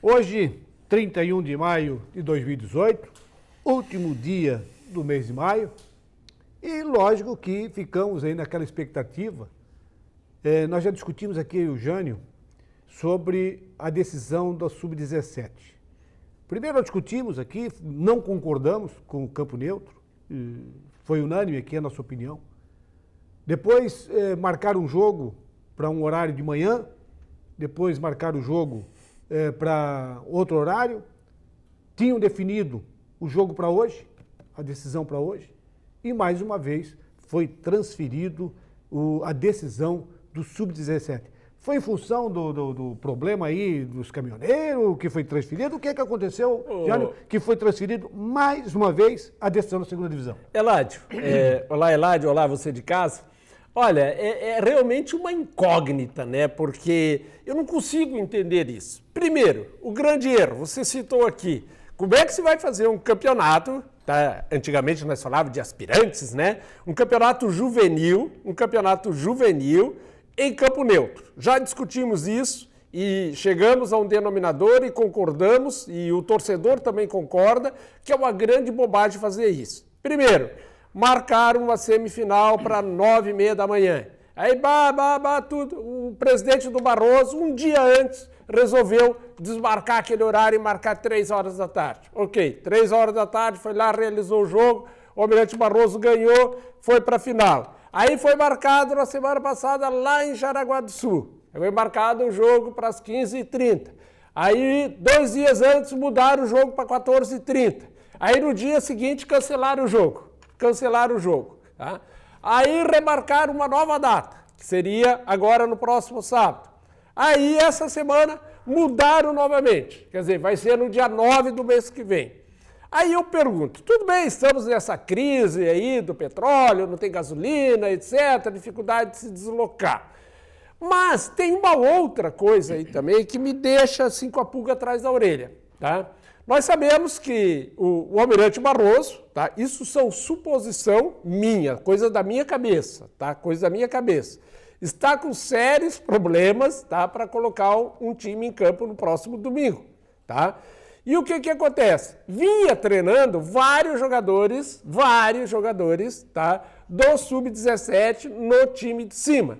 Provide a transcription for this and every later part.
Hoje, 31 de maio de 2018, último dia do mês de maio, e lógico que ficamos aí naquela expectativa. Nós já discutimos aqui, eu e o Jânio, sobre a decisão da Sub-17. Primeiro nós discutimos aqui, não concordamos com o campo neutro, foi unânime aqui a nossa opinião. Depois marcaram um jogo para um horário de manhã, depois marcaram o jogo para outro horário, tinham definido o jogo para hoje, a decisão para hoje, e mais uma vez foi transferido a decisão do Sub-17. Foi em função do problema aí dos caminhoneiros que foi transferido? O que é que aconteceu, Jânio, que foi transferido mais uma vez a decisão da segunda divisão? Eládio, olá Eládio, olá você de casa. Olha, é realmente uma incógnita, né? Porque eu não consigo entender isso. Primeiro, o grande erro, você citou aqui, como é que se vai fazer um campeonato, tá? Antigamente nós falávamos de aspirantes, né? Um campeonato juvenil em campo neutro. Já discutimos isso e chegamos a um denominador e concordamos, e o torcedor também concorda, que é uma grande bobagem fazer isso. Primeiro, marcaram uma semifinal para 9h30 da manhã. Aí, tudo. O presidente do Barroso, um dia antes, resolveu desmarcar aquele horário e marcar 3 horas da tarde. Ok, 3 horas da tarde, foi lá, realizou o jogo, o Almirante Barroso ganhou, foi para a final. Aí foi marcado na semana passada lá em Jaraguá do Sul. Foi marcado o jogo para as 15h30. Aí, 2 dias antes, mudaram o jogo para 14h30. Aí, no dia seguinte, cancelaram o jogo. Tá? Aí remarcaram uma nova data, que seria agora no próximo sábado. Aí essa semana mudaram novamente, quer dizer, vai ser no dia 9 do mês que vem. Aí eu pergunto, tudo bem, estamos nessa crise aí do petróleo, não tem gasolina, etc., dificuldade de se deslocar. Mas tem uma outra coisa aí também que me deixa assim com a pulga atrás da orelha, tá? Nós sabemos que o Almirante Barroso, tá? Isso são suposição minha, coisa da minha cabeça, tá? Coisa da minha cabeça. Está com sérios problemas, tá? Para colocar um time em campo no próximo domingo, tá? E o que acontece? Vinha treinando vários jogadores, tá? Do Sub-17 no time de cima.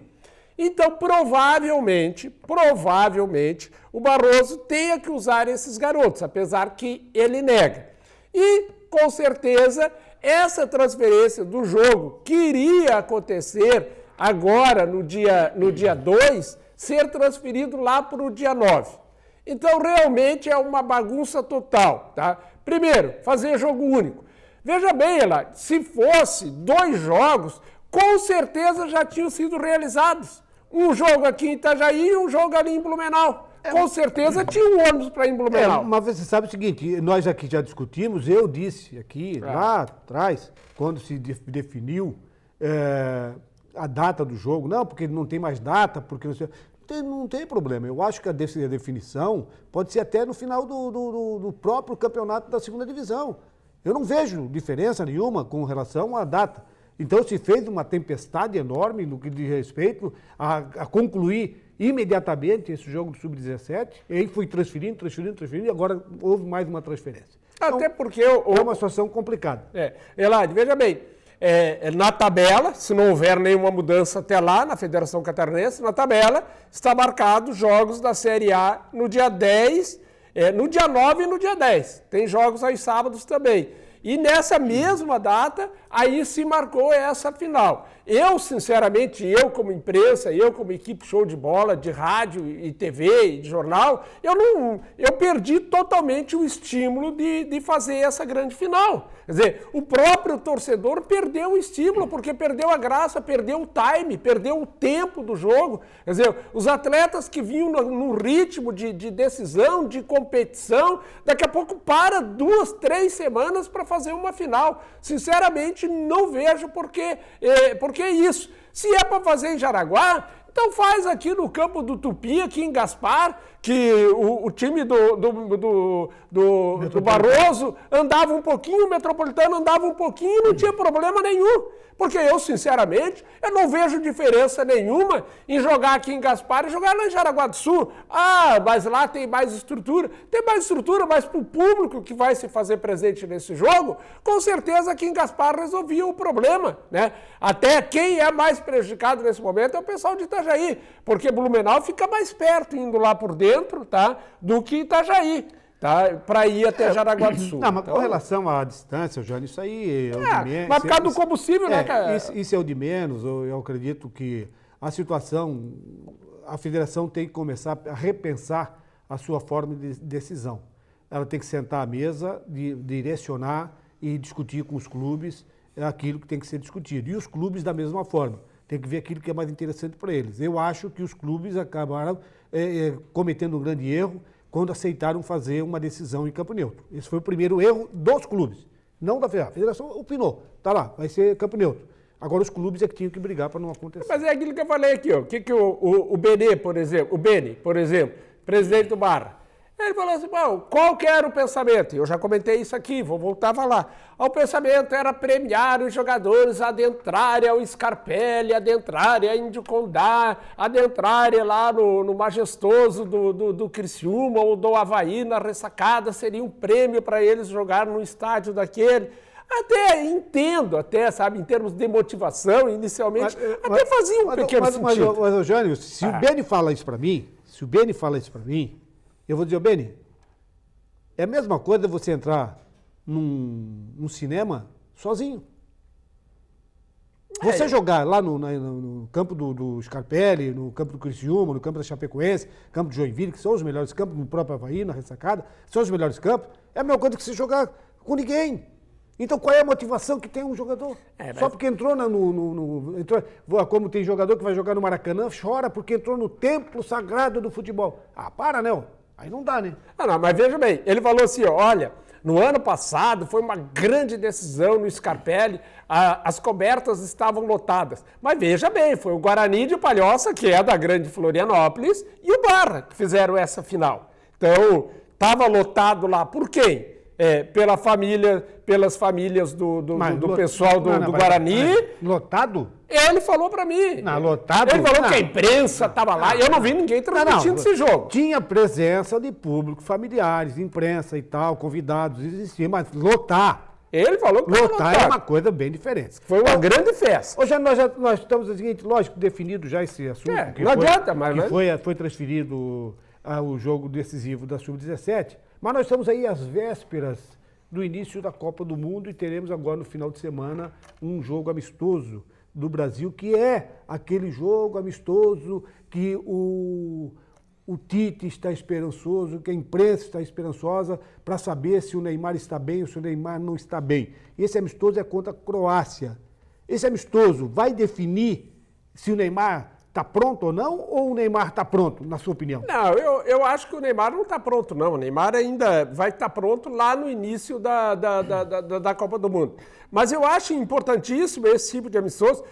Então, provavelmente, o Barroso tenha que usar esses garotos, apesar que ele nega. E, com certeza, essa transferência do jogo que iria acontecer agora, no dia 2, ser transferido lá para o dia 9. Então, realmente é uma bagunça total, tá? Primeiro, fazer jogo único. Veja bem, Ela, se fosse 2 jogos, com certeza já tinham sido realizados. Um jogo aqui em Itajaí e um jogo ali em Blumenau. Com certeza tinha um ônibus para ir em Blumenau. Mas você sabe o seguinte, nós aqui já discutimos, eu disse aqui, lá atrás, quando se definiu a data do jogo, não, porque não tem mais data, porque não tem problema. Eu acho que a definição pode ser até no final do próprio campeonato da segunda divisão. Eu não vejo diferença nenhuma com relação à data. Então se fez uma tempestade enorme no que diz respeito a concluir imediatamente esse jogo do Sub-17, e aí foi transferindo, e agora houve mais uma transferência. Até então, porque é uma situação complicada. Eladio, veja bem, na tabela, se não houver nenhuma mudança até lá, na Federação Catarinense, na tabela está marcado jogos da Série A no dia 10, no dia 9 e no dia 10. Tem jogos aos sábados também. E nessa mesma data, aí se marcou essa final. Eu, sinceramente, como imprensa, como equipe show de bola, de rádio e TV e de jornal, eu perdi totalmente o estímulo de fazer essa grande final. Quer dizer, o próprio torcedor perdeu o estímulo, porque perdeu a graça, perdeu o time, perdeu o tempo do jogo. Quer dizer, os atletas que vinham no ritmo de decisão, de competição, daqui a pouco para 2, 3 semanas para fazer uma final. Sinceramente, não vejo por que isso. Se é para fazer em Jaraguá, Então faz aqui no campo do Tupi, aqui em Gaspar, que o time do Barroso andava um pouquinho, o Metropolitano andava um pouquinho, não tinha problema nenhum. Porque eu, sinceramente, eu não vejo diferença nenhuma em jogar aqui em Gaspar e jogar lá em Jaraguá do Sul. Ah, mas lá tem mais estrutura. Tem mais estrutura, mas para o público que vai se fazer presente nesse jogo, com certeza aqui em Gaspar resolvia o problema, né? Até quem é mais prejudicado nesse momento é o pessoal de Itajaí, porque Blumenau fica mais perto indo lá por dentro, tá, do que Itajaí. Tá, para ir até Jaraguá do Sul. Não, mas então, com relação à distância, Jânio, isso aí é o de menos. Mas por causa do combustível, né, cara? Isso é o de menos. Eu acredito que a situação, a federação tem que começar a repensar a sua forma de decisão. Ela tem que sentar à mesa, direcionar e discutir com os clubes aquilo que tem que ser discutido. E os clubes da mesma forma. Tem que ver aquilo que é mais interessante para eles. Eu acho que os clubes acabaram cometendo um grande erro quando aceitaram fazer uma decisão em campo neutro. Esse foi o primeiro erro dos clubes, não da federação. A federação opinou, tá lá, vai ser campo neutro. Agora os clubes é que tinham que brigar para não acontecer. Mas é aquilo que eu falei aqui, ó. O Beni, por exemplo, presidente do Barra, ele falou assim, bom, qual que era o pensamento? Eu já comentei isso aqui, vou voltar a falar. O pensamento era premiar os jogadores, adentrarem ao Scarpelli, adentrarem a Índio Condá, adentrarem lá no majestoso do Criciúma ou do Avaí, na ressacada, seria um prêmio para eles jogar no estádio daquele. Até entendo, sabe, em termos de motivação, inicialmente, fazia um pequeno sentido. Mas, Jânio, se o Beni fala isso para mim, eu vou dizer, Beni, é a mesma coisa você entrar num cinema sozinho. Você jogar lá no campo do Scarpelli, no campo do Criciúma, no campo da Chapecoense, campo de Joinville, que são os melhores campos, no próprio Avaí, na ressacada, são os melhores campos, é a mesma coisa que você jogar com ninguém. Então qual é a motivação que tem um jogador? Só porque entrou como tem jogador que vai jogar no Maracanã, chora porque entrou no templo sagrado do futebol. Ah, para, né? Aí não dá, né? Não, mas veja bem, ele falou assim, olha, no ano passado foi uma grande decisão no Scarpelli, as cobertas estavam lotadas. Mas veja bem, foi o Guarani de Palhoça, que é da grande Florianópolis, e o Barra que fizeram essa final. Então, estava lotado lá por quem? Pelas famílias do pessoal do Guarani. Lotado? Ele falou pra mim. Não, lotado? Ele falou que a imprensa estava lá. Eu não vi ninguém transmitindo esse jogo. Tinha presença de público, familiares, imprensa e tal, convidados, existia, mas lotar. Ele falou que lotar é uma coisa bem diferente. Foi uma grande festa. Hoje nós estamos, lógico, definido já esse assunto. Não adianta, mas... Foi transferido o jogo decisivo da Sub-17, mas nós estamos aí às vésperas do início da Copa do Mundo e teremos agora no final de semana um jogo amistoso do Brasil, que é aquele jogo amistoso que o Tite está esperançoso, que a imprensa está esperançosa para saber se o Neymar está bem ou se o Neymar não está bem. E esse amistoso é contra a Croácia. Esse amistoso vai definir se o Neymar está pronto ou não, ou o Neymar está pronto, na sua opinião? Não, eu acho que o Neymar não está pronto, não. O Neymar ainda vai estar pronto lá no início da Copa do Mundo. Mas eu acho importantíssimo esse tipo de amistoso.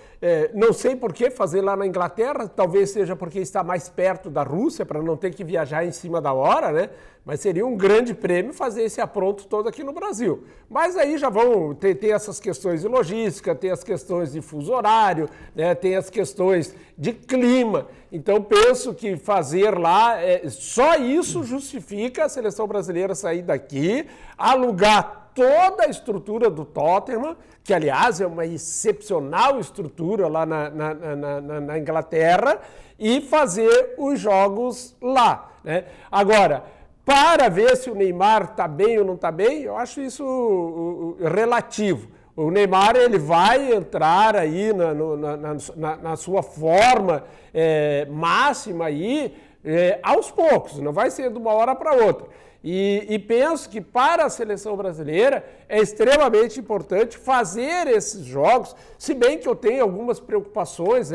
Não sei por que fazer lá na Inglaterra, talvez seja porque está mais perto da Rússia, para não ter que viajar em cima da hora, né? Mas seria um grande prêmio fazer esse apronto todo aqui no Brasil. Mas aí já vão ter essas questões de logística, tem as questões de fuso horário, né? Tem as questões de clima. Então penso que fazer lá, só isso justifica a seleção brasileira sair daqui, alugar toda a estrutura do Tottenham, que aliás é uma excepcional estrutura lá na Inglaterra, e fazer os jogos lá, né? Agora, para ver se o Neymar está bem ou não está bem, eu acho isso relativo. O Neymar ele vai entrar aí na sua forma máxima aí, aos poucos, não vai ser de uma hora para outra. E penso que para a seleção brasileira é extremamente importante fazer esses jogos, se bem que eu tenho algumas preocupações,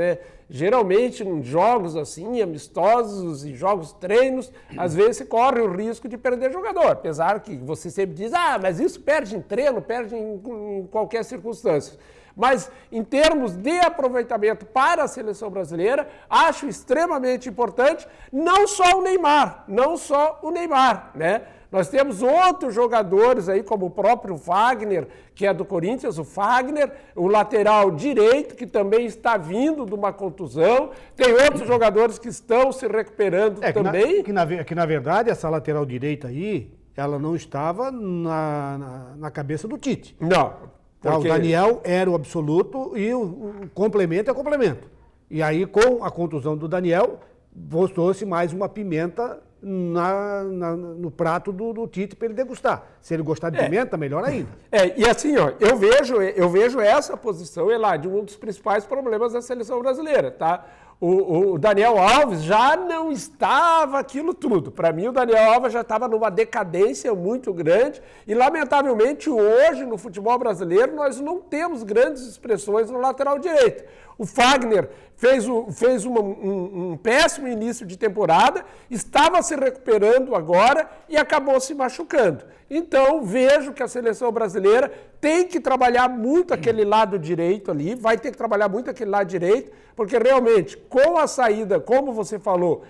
geralmente em jogos assim, amistosos e jogos treinos, às vezes se corre o risco de perder jogador, apesar que você sempre diz, mas isso perde em treino, perde em qualquer circunstância. Mas, em termos de aproveitamento para a seleção brasileira, acho extremamente importante não só o Neymar, né? Nós temos outros jogadores aí, como o próprio Fagner, que é do Corinthians, o Fagner, o lateral direito, que também está vindo de uma contusão. Tem outros jogadores que estão se recuperando também. Que na verdade, essa lateral direita aí, ela não estava na cabeça do Tite. Não. Porque... O Daniel era o absoluto e o complemento é complemento. E aí, com a contusão do Daniel, mostrou-se mais uma pimenta no prato do Tite para ele degustar. Se ele gostar de pimenta, melhor ainda. E assim, ó, eu vejo essa posição, de um dos principais problemas da seleção brasileira, tá? O Daniel Alves já não estava aquilo tudo. Para mim, o Daniel Alves já estava numa decadência muito grande e, lamentavelmente, hoje, no futebol brasileiro, nós não temos grandes expressões no lateral direito. O Fagner fez um péssimo início de temporada, estava se recuperando agora e acabou se machucando. Então, vejo que a seleção brasileira tem que trabalhar muito aquele lado direito ali, vai ter que trabalhar muito aquele lado direito, porque realmente, com a saída, como você falou,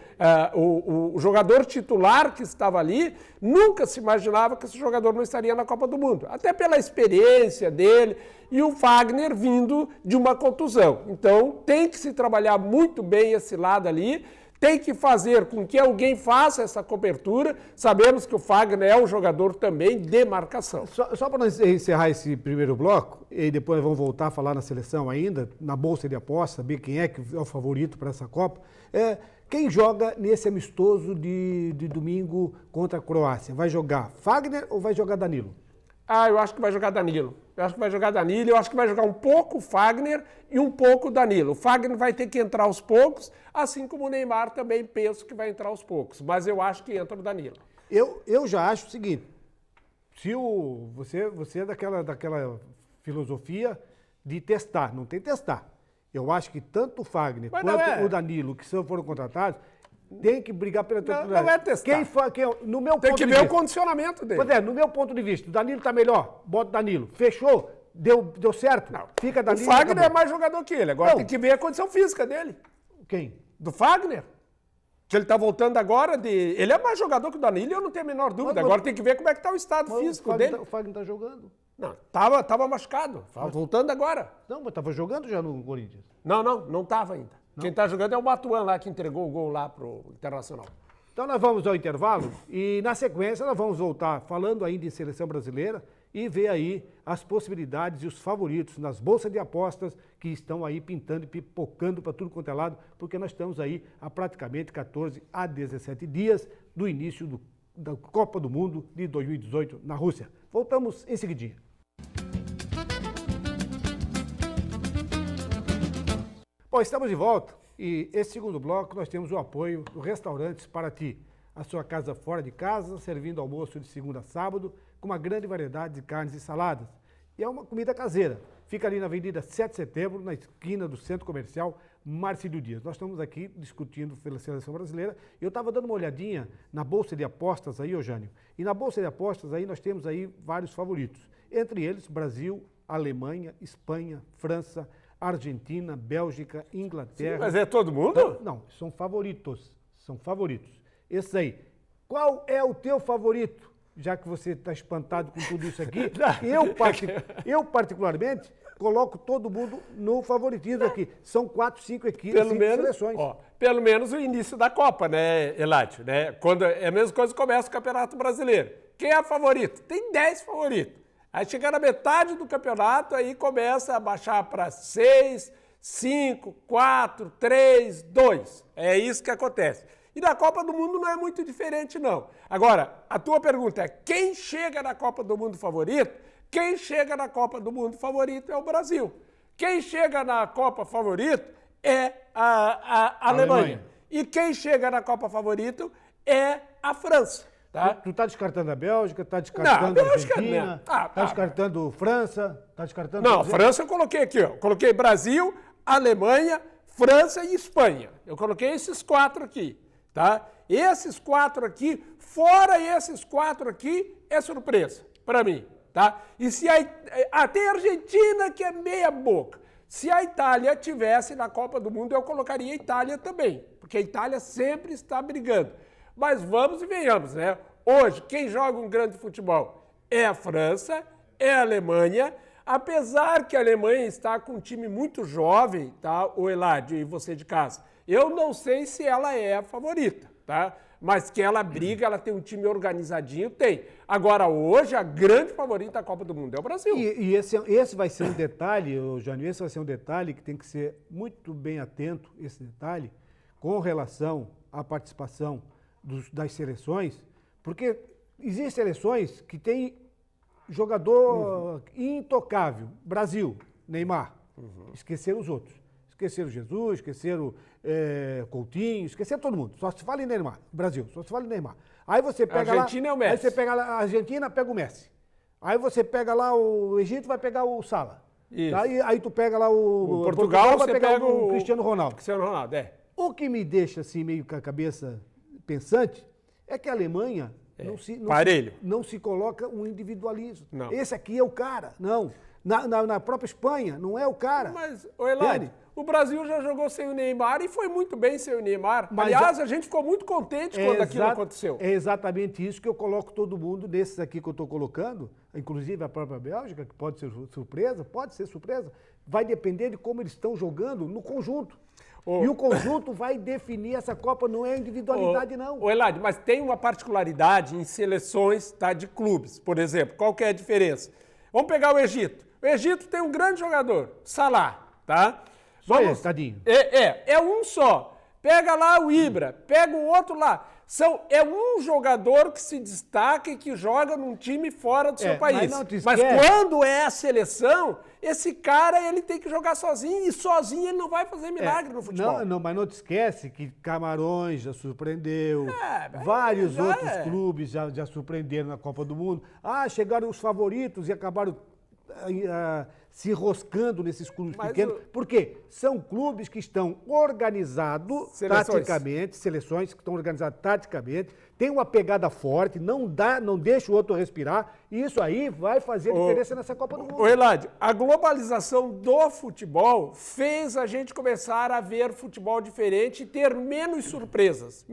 o jogador titular que estava ali, nunca se imaginava que esse jogador não estaria na Copa do Mundo, até pela experiência dele e o Fagner vindo de uma contusão. Então, tem que se trabalhar muito bem esse lado ali, tem que fazer com que alguém faça essa cobertura. Sabemos que o Fagner é um jogador também de marcação. Só para nós encerrar esse primeiro bloco, e depois vamos voltar a falar na seleção ainda, na bolsa de apostas, saber quem é que é o favorito para essa Copa. Quem joga nesse amistoso de domingo contra a Croácia? Vai jogar Fagner ou vai jogar Danilo? Eu acho que vai jogar Danilo. Eu acho que vai jogar um pouco o Fagner e um pouco o Danilo. O Fagner vai ter que entrar aos poucos, assim como o Neymar também penso que vai entrar aos poucos. Mas eu acho que entra o Danilo. Eu já acho o seguinte, se você é daquela filosofia de testar, não tem testar. Eu acho que tanto o Fagner quanto o Danilo, que foram contratados, tem que brigar pela titularidade. Não é testar. No meu tem ponto que de ver vista, o condicionamento dele. Pois no meu ponto de vista, o Danilo está melhor, bota o Danilo. Fechou? Deu certo? Não. Fica Danilo. O Fagner é mais jogador que ele. Agora tem que ver a condição física dele. Quem? Do Fagner. Que ele está voltando agora Ele é mais jogador que o Danilo, eu não tenho a menor dúvida. Agora tem que ver como é que está o estado físico dele. O Fagner está jogando. Não, tava machucado. Voltando agora. Não, mas estava jogando já no Corinthians. Não estava ainda. Não. Quem está jogando é o Matuan lá, que entregou o gol lá pro Internacional. Então nós vamos ao intervalo e na sequência nós vamos voltar falando ainda em seleção brasileira e ver aí as possibilidades e os favoritos nas bolsas de apostas que estão aí pintando e pipocando para tudo quanto é lado, porque nós estamos aí há praticamente 14 a 17 dias do início da Copa do Mundo de 2018 na Rússia. Voltamos em seguidinha. Bom, estamos de volta e esse segundo bloco nós temos o apoio do Restaurantes Paraty, a sua casa fora de casa, servindo almoço de segunda a sábado, com uma grande variedade de carnes e saladas. E é uma comida caseira. Fica ali na Avenida 7 de Setembro, na esquina do Centro Comercial Marcílio Dias. Nós estamos aqui discutindo pela seleção brasileira. Eu estava dando uma olhadinha na bolsa de apostas aí, ô Jânio. E na bolsa de apostas aí nós temos aí vários favoritos. Entre eles, Brasil, Alemanha, Espanha, França, Argentina, Bélgica, Inglaterra. Sim, mas é todo mundo? Não, são favoritos. São favoritos. Esse aí. Qual é o teu favorito? Já que você está espantado com tudo isso aqui, eu particularmente coloco todo mundo no favoritismo aqui. São 4, 5 equipes, 5 seleções. Pelo menos o início da Copa, né, Eládio? Né? Quando é a mesma coisa que começa o Campeonato Brasileiro. Quem é favorito? Tem 10 favoritos. Aí chega na metade do campeonato, aí começa a baixar para 6, 5, 4, 3, 2. É isso que acontece. E na Copa do Mundo não é muito diferente, não. Agora, a tua pergunta é, quem chega na Copa do Mundo favorito? Quem chega na Copa do Mundo favorito é o Brasil. Quem chega na Copa favorito é a Alemanha. E quem chega na Copa favorito é a França. Tá? Tu tá descartando a Bélgica, tá descartando a Argentina, tá descartando França, tá descartando... Não, França eu coloquei aqui, ó. Coloquei Brasil, Alemanha, França e Espanha. Eu coloquei esses 4 aqui, tá? Esses 4 aqui, fora esses 4 aqui, é surpresa para mim, tá? E se tem a Argentina que é meia boca. Se a Itália tivesse na Copa do Mundo, eu colocaria a Itália também, porque a Itália sempre está brigando. Mas vamos e venhamos, né? Hoje, quem joga um grande futebol é a França, é a Alemanha, apesar que a Alemanha está com um time muito jovem, tá? O Eladio e você de casa. Eu não sei se ela é a favorita, tá? Mas que ela briga, ela tem um time organizadinho, tem. Agora, hoje, a grande favorita da Copa do Mundo é o Brasil. E esse vai ser um detalhe, Jânio, esse vai ser um detalhe que tem que ser muito bem atento, esse detalhe, com relação à participação das seleções, porque existem seleções que têm jogador intocável. Brasil, Neymar. Esqueceram os outros. Esqueceram Jesus, esqueceram Coutinho, esqueceram todo mundo. Só se fala em Neymar. Brasil, só se fala em Neymar. Aí você pega Argentina é o Messi. Aí você pega a Argentina, pega o Messi. Aí você pega lá o Egito, vai pegar o Salah. Isso. Aí tu pega lá o Portugal, vai você pegar pega o Cristiano Ronaldo. Cristiano Ronaldo, O que me deixa assim meio com a cabeça pensante é que a Alemanha não se coloca um individualismo. Não. Esse aqui é o cara. Não. Na própria Espanha, não é o cara. Mas, Eladio, o Brasil já jogou sem o Neymar e foi muito bem sem o Neymar. Mas aliás, a gente ficou muito contente quando aquilo aconteceu. É exatamente isso que eu coloco todo mundo nesses aqui que eu estou colocando, inclusive a própria Bélgica, que pode ser surpresa, vai depender de como eles estão jogando no conjunto. E o conjunto vai definir essa Copa, não é individualidade, não. Eladio, mas tem uma particularidade em seleções, tá, de clubes, por exemplo. Qual que é a diferença? Vamos pegar o Egito. O Egito tem um grande jogador, Salah, tá? Vamos, tadinho. É um só. Pega lá o Ibra, pega o outro lá. É um jogador que se destaca e que joga num time fora do seu país. Mas quando é a seleção, esse cara ele tem que jogar sozinho e sozinho ele não vai fazer milagre no futebol. Mas não te esquece que Camarões já surpreendeu, vários outros clubes já surpreenderam na Copa do Mundo. Chegaram os favoritos e acabaram se enroscando nesses clubes pequenos. Por quê? São clubes que estão organizados taticamente, seleções que estão organizadas taticamente, tem uma pegada forte, não deixa o outro respirar, e isso aí vai fazer diferença nessa Copa do Mundo. Eladio, a globalização do futebol fez a gente começar a ver futebol diferente e ter menos surpresas.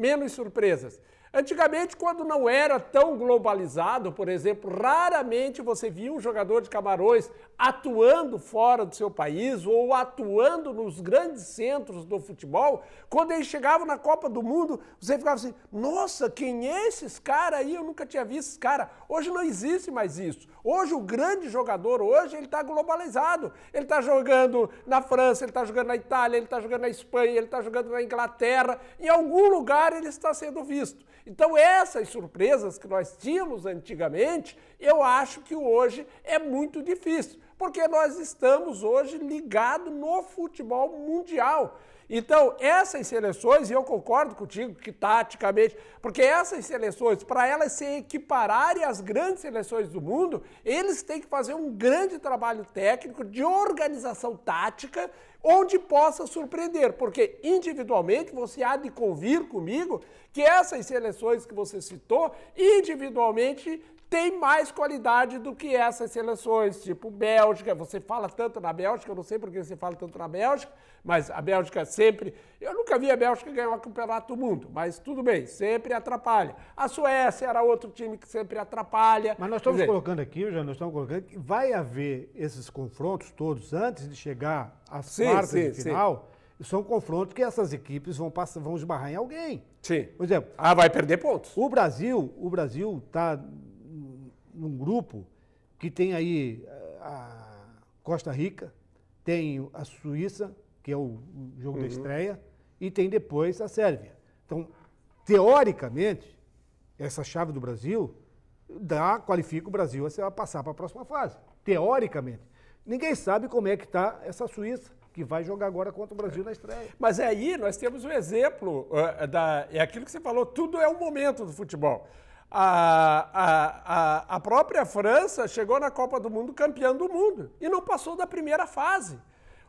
Antigamente, quando não era tão globalizado, por exemplo, raramente você via um jogador de Camarões atuando fora do seu país ou atuando nos grandes centros do futebol. Quando ele chegava na Copa do Mundo, você ficava assim, nossa, quem é esses caras aí? Eu nunca tinha visto esse cara. Hoje não existe mais isso. Hoje o grande jogador, ele está globalizado. Ele está jogando na França, ele está jogando na Itália, ele está jogando na Espanha, ele está jogando na Inglaterra. Em algum lugar ele está sendo visto. Então essas surpresas que nós tínhamos antigamente, eu acho que hoje é muito difícil, porque nós estamos hoje ligados no futebol mundial. Então, essas seleções, e eu concordo contigo que taticamente, porque essas seleções, para elas se equipararem às grandes seleções do mundo, eles têm que fazer um grande trabalho técnico de organização tática, onde possa surpreender, porque individualmente você há de convir comigo que essas seleções que você citou, individualmente tem mais qualidade do que essas seleções, tipo Bélgica. Você fala tanto na Bélgica, eu não sei por que você fala tanto na Bélgica, mas a Bélgica sempre... Eu nunca vi a Bélgica ganhar um campeonato do mundo, mas tudo bem, sempre atrapalha. A Suécia era outro time que sempre atrapalha. Mas nós estamos colocando aqui, que vai haver esses confrontos todos antes de chegar às quartas de final. São confrontos que essas equipes vão esbarrar em alguém. Sim. Por exemplo... vai perder pontos. O Brasil está num grupo que tem aí a Costa Rica, tem a Suíça, que é o jogo da estreia, e tem depois a Sérvia. Então, teoricamente, essa chave do Brasil qualifica o Brasil a passar para a próxima fase. Teoricamente. Ninguém sabe como é que está essa Suíça, que vai jogar agora contra o Brasil na estreia. Mas aí nós temos um exemplo, é aquilo que você falou, tudo é um momento do futebol. A própria França chegou na Copa do Mundo campeã do mundo e não passou da primeira fase.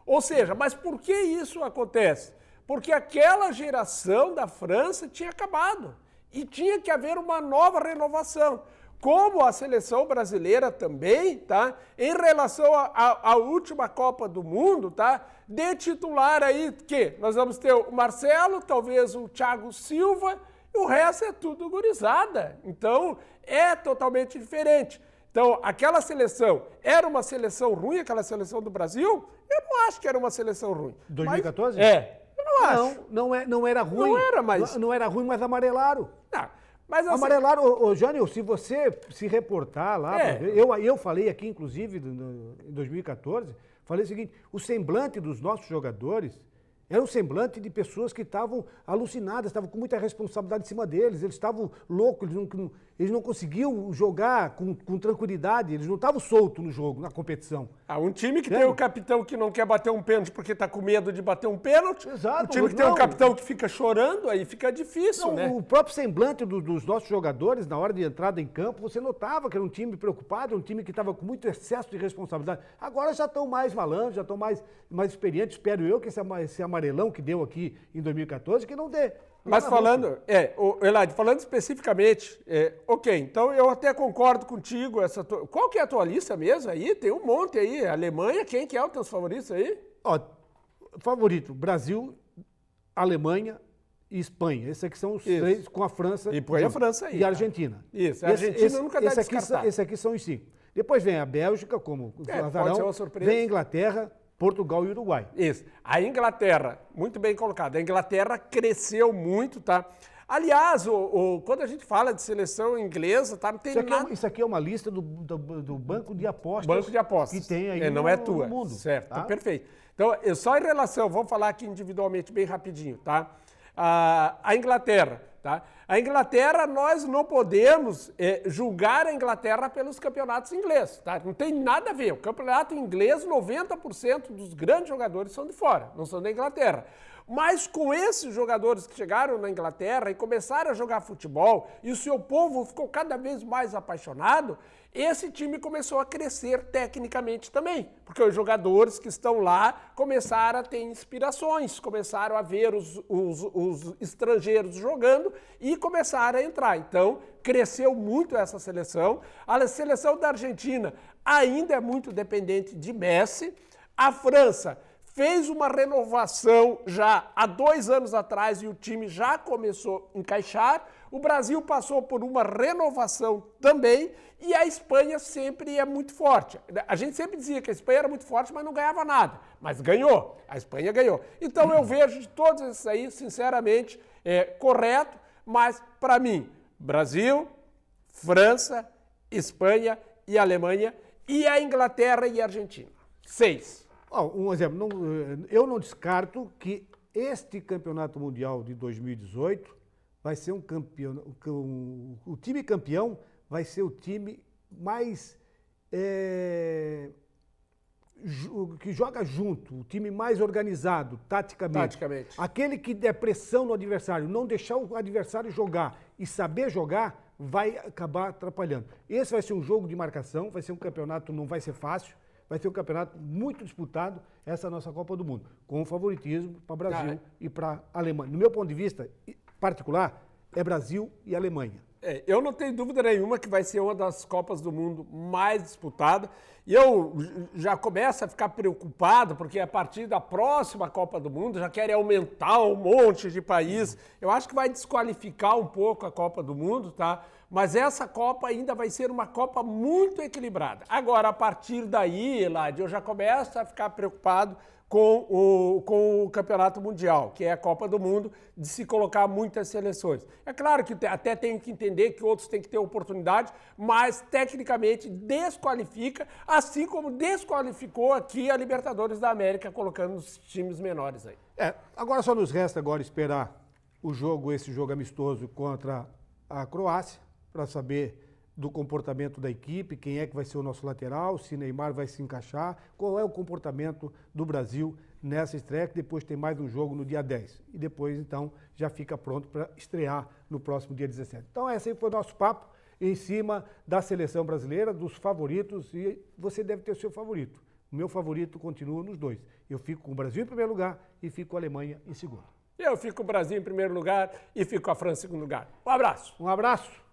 Ou seja, mas por que isso acontece? Porque aquela geração da França tinha acabado e tinha que haver uma nova renovação. como a seleção brasileira também, tá? Em relação à última Copa do Mundo, tá? De titular aí, que nós vamos ter o Marcelo, talvez o Thiago Silva, e o resto é tudo gurizada. Então, é totalmente diferente. Então, aquela seleção, era uma seleção ruim, aquela seleção do Brasil? Eu não acho que era uma seleção ruim. 2014? Mas, eu não acho. Não era ruim. Não era, mas... Não era ruim, mas amarelaram. Não, mas assim, Amarelaram, ô Jânio, se você se reportar lá, eu falei aqui, inclusive, em 2014, falei o seguinte, o semblante dos nossos jogadores era um semblante de pessoas que estavam alucinadas, estavam com muita responsabilidade em cima deles, eles estavam loucos, eles não conseguiam jogar com tranquilidade, eles não estavam soltos no jogo, na competição. Um time que tem o capitão que não quer bater um pênalti porque está com medo de bater um pênalti, Exato, o time que tem o capitão que fica chorando, aí fica difícil, né? O próprio semblante dos nossos jogadores, na hora de entrada em campo, você notava que era um time preocupado, um time que estava com muito excesso de responsabilidade. Agora já estão mais malandros, já estão mais experientes, espero eu que esse amarelão que deu aqui em 2014, que não dê. Mas falando, Elaide, falando especificamente, ok, então eu até concordo contigo, qual que é a tua lista mesmo aí? Tem um monte aí, Alemanha, quem que é os teus favoritos aí? Ó, favorito, Brasil, Alemanha e Espanha. Esses aqui são os três, com a França. E põe a França aí. E a Argentina. Isso, a Argentina nunca dá descartar. Esses aqui são os 5. Depois vem a Bélgica, como o Azarão, pode ser uma surpresa. vem a Inglaterra, Portugal e Uruguai. Isso. A Inglaterra, muito bem colocado, a Inglaterra cresceu muito, tá? Aliás, quando a gente fala de seleção inglesa, tá, não tem nada... Isso aqui é uma lista do banco de apostas. Banco de apostas. Que tem aí não é tua. no mundo. Certo, tá? então, perfeito. Então, só em relação, vamos falar aqui individualmente bem rapidinho, tá? A Inglaterra, tá? A Inglaterra, nós não podemos julgar a Inglaterra pelos campeonatos ingleses, tá? Não tem nada a ver. O campeonato inglês, 90% dos grandes jogadores são de fora, não são da Inglaterra. Mas com esses jogadores que chegaram na Inglaterra e começaram a jogar futebol, e o seu povo ficou cada vez mais apaixonado, esse time começou a crescer tecnicamente também, porque os jogadores que estão lá começaram a ter inspirações, começaram a ver os estrangeiros jogando e começaram a entrar. Então, cresceu muito essa seleção. A seleção da Argentina ainda é muito dependente de Messi. A França fez uma renovação já há 2 anos atrás e o time já começou a encaixar. O Brasil passou por uma renovação também e a Espanha sempre é muito forte. A gente sempre dizia que a Espanha era muito forte, mas não ganhava nada. Mas ganhou, a Espanha ganhou. Então eu vejo de todos esses aí, sinceramente, correto, mas para mim, Brasil, França, Espanha e Alemanha e a Inglaterra e a Argentina. 6. Um exemplo, eu não descarto que este campeonato mundial de 2018 vai ser um campeão, o time campeão vai ser o time mais que joga junto, o time mais organizado, taticamente. Aquele que der pressão no adversário, não deixar o adversário jogar e saber jogar, vai acabar atrapalhando. Esse vai ser um jogo de marcação, vai ser um campeonato, não vai ser fácil. Vai ser um campeonato muito disputado, essa é a nossa Copa do Mundo, com favoritismo para o Brasil e para a Alemanha. No meu ponto de vista particular, é Brasil e Alemanha. Eu não tenho dúvida nenhuma que vai ser uma das Copas do Mundo mais disputadas. E eu já começo a ficar preocupado, porque a partir da próxima Copa do Mundo já querem aumentar um monte de país. Eu acho que vai desqualificar um pouco a Copa do Mundo, tá? Mas essa Copa ainda vai ser uma Copa muito equilibrada. Agora, a partir daí, Elaide, eu já começo a ficar preocupado com o Campeonato Mundial, que é a Copa do Mundo, de se colocar muitas seleções. É claro que até tenho que entender que outros têm que ter oportunidade, mas tecnicamente desqualifica, assim como desqualificou aqui a Libertadores da América, colocando os times menores aí. Agora só nos resta agora esperar esse jogo amistoso contra a Croácia, para saber do comportamento da equipe, quem é que vai ser o nosso lateral, se Neymar vai se encaixar, qual é o comportamento do Brasil nessa estreia, que depois tem mais um jogo no dia 10. E depois, então, já fica pronto para estrear no próximo dia 17. Então, esse aí foi o nosso papo em cima da seleção brasileira, dos favoritos, e você deve ter o seu favorito. O meu favorito continua nos 2. Eu fico com o Brasil em primeiro lugar e fico com a Alemanha em segundo. Eu fico com o Brasil em primeiro lugar e fico com a França em segundo lugar. Um abraço. Um abraço.